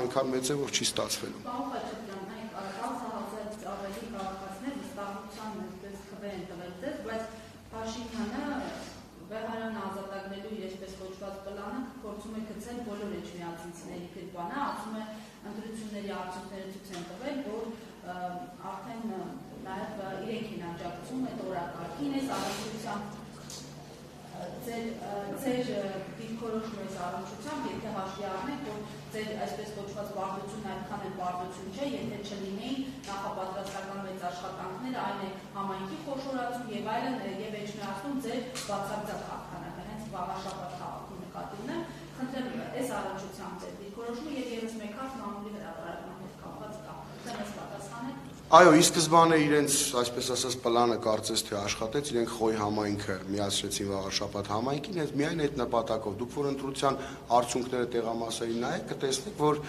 այնքան մեծ է, որ չի ստացվելու։ Վեհարանը ազատագրելու իր այսպես կոչված պլանը փորձում է գցել բոլոր էջմիածինցիների գրպանը, ասում է ընտրությունների արդյունքները ցույց են տվել, որ արդեն նաև իրենք են աջակցում այդ օրակարգին, այս առնչությամբ ձեր դիրքորոշում այս առնչությամբ, եթե հաշվի առնենք, որ ձեր այսպես կոչված բարդությունն այդքան էլ բարդություն չէ, եթե չլինեին նախապատրաստական մեծ աշխատանքները, այն է համայնքի խոշորացում եւ այլն եւ էջմիածնում ձեր բացարձակ հաղթանակը, հենց վաղաշաբաթ քաղաքում նկատի ունեմ, խնդրեմ այս առնչությամբ ձեր դիրքորոշումը եւ եւս մեկ հատ մամուլի հրապարակման հետ կապված կա, դրանց պատասխանեք։ Այո, ի սկզբանե իրենց, այսպես ասած, պլանը կարծես թե աշխատեց, իրենք Խոյ համայնքը միացրեցին վաղաշաբաթ համայնքին, հենց միայն այդ նպատակով։ Դուք որ ընտրության արդյունքները տեղամասային նայեք, կտեսնեք, որ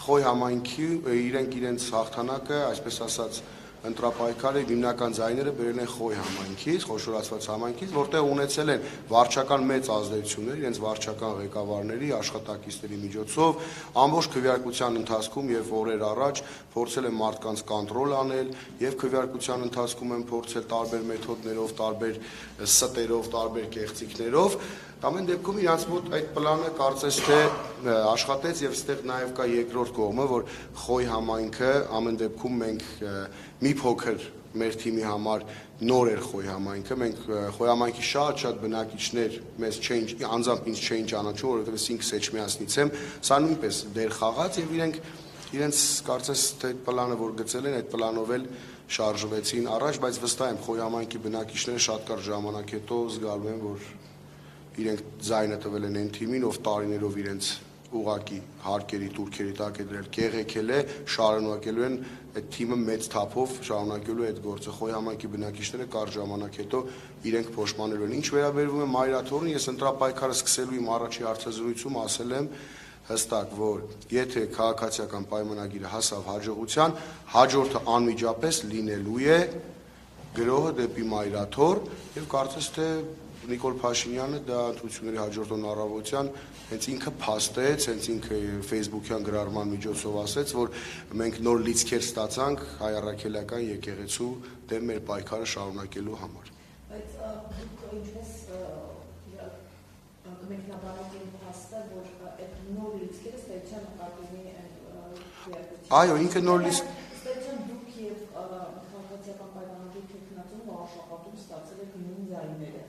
Խոյ համայնքի իրենք իրենց հաղթանակը, այսպես ասած, ընտրապայքարի հիմնական ձայները բերել են Խոյ համայնքից, խոշորացված համայնքից, որտեղ ունեցել են վարչական մեծ ազդեցություններ, իրենց վարչական ղեկավարների, աշխատակիցների միջոցով, ամբողջ քվեարկության ընթացքում եւ օրեր առաջ փորձել են մարդկանց կոնտրոլ անել եւ քվեարկության ընթացքում են փորձել տարբեր մեթոդներով, տարբեր ստերով, տարբեր կեղծիքներով Ամեն դեպքում իրանց մոտ այդ պլանը կարծես թե աշխատեց եւ այստեղ նաեւ կա երկրորդ կողմը, որ Խոյ համայնքը ամեն դեպքում մենք մի փոքր մեր թիմի համար նոր էր Խոյ համայնքը, մենք Խոյ համայնքի շատ բնակիչներ մեզ չէին, անձամբ ինձ չէին ճանաչում, որովհետեւ ես ինքս էջմիածնից եմ, սա նույնպես դեր խաղաց եւ իրենց կարծես թե այդ պլանը որ գծել են, այդ պլանով էլ շարժվեցին առաջ, բայց վստահ եմ Խոյ համայնքի բնակիչները շատ կարճ ժամանակ հետո զգալու են, որ իրենք ձայնը տվել են այն թիմին, ով տարիներով իրենց ուղակի հարկերի, տուրքերի տակ է դրել, կեղեքել է, շարունակելու են այդ թիմը մեծ թափով շարունակելու այդ գործը։ Խոյ համայնքի բնակիչները կարճ ժամանակ հետո իրենք փոշմանելու են։ Ինչ վերաբերվում է մայրաթորին, ես ընտրապայքարը սկսելու իմ առաջի հարցազրույցում ասել եմ հստակ, որ եթե քաղաքացիական պայմանագիրը հասավ հաջողության, հաջորդը անմիջապես լինելու է գրոհը դեպի մայրաթոր եւ կարծես թե Նիկոլ Փաշինյանը դա ընտրությունների հաջորդող առավոտյան հենց ինքը փաստեց, հենց ինքը Facebook-յան գրառման միջոցով ասեց, որ մենք նոր լիցքեր ստացանք հայ առաքելական եկեղեցու դեմ մեր պայքարը շարունակելու համար։ Բայց դուք ինչպես կմեկնաբանեք փաստը, որ այդ նոր լիցքերը ստեցան նկատի Այո, ինքը նոր լիցք ստեցան դուք եւ քաղաքացիական պայմանագրի տեխնացում աշխատում ստացել եք նույն ձայները։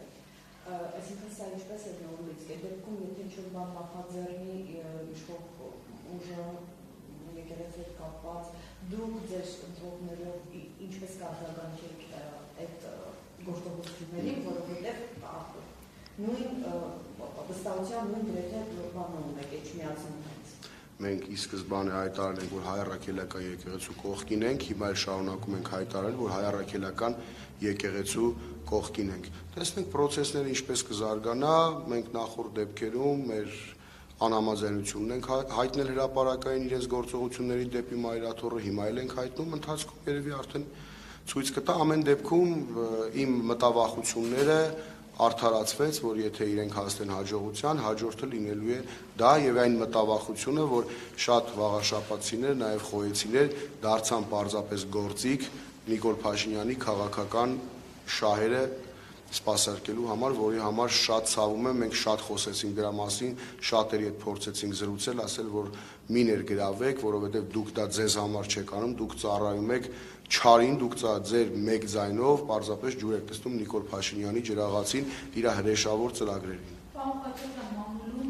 Այսինքն սա ինչպես է նոր լիցք, այդ դեպքում եթե ինչ-որ բան նախաձեռնի իշխող ուժը եկեղեցու հետ կապված, դուք ձեր ընտրողներով ինչպես կարձագանքեք այդ գործողություններին, որովհետև նույն վստահության նույն գրեթե բանը ունեք էջմիածնից։ Մենք ի սկզբանե հայտարարել ենք, որ հայ առաքելական եկեղեցու կողքին ենք, հիմա էլ շարունակում ենք հայտարարել, որ հայ առաքելական եկեղեցու կողքին ենք։ Տեսնենք process-ները ինչպես կզարգանա, մենք նախորդ դեպքերում մեր անհամաձայնությունն ենք հայտնել հրապարակային իրենց գործողությունների դեպի մայրաթորը, հիմա էլ ենք հայտնում, ընթացքում երևի արդեն ցույց կտա, ամեն դեպքում իմ մտավախությունները արդարացվեց, որ եթե իրենք հասնեն հաջողության, հաջորդը լինելու է դա եւ այն մտավախությունը, որ շատ վաղաշաբաթցիներ, նաեւ խոյեցիներ դարձան պարզապես գործիք Նիկոլ Փաշինյանի քաղաքական շահերը սպասարկելու համար, որի համար շատ ցավում եմ, մենք շատ խոսեցինք դրա մասին, շատերի հետ փորձեցինք զրուցել, ասել, որ մի ներգրավեք, որովհետեւ դուք դա ձեզ համար չեք անում, դուք ծառայում եք չարին, դուք ձեր մեկ ձայնով պարզապես ջուր եք տեսնում Նիկոլ Փաշինյանի ջրաղացին իր հրեշավոր ծրագրերին։ Պարոն Խաչատրյան, մամուլում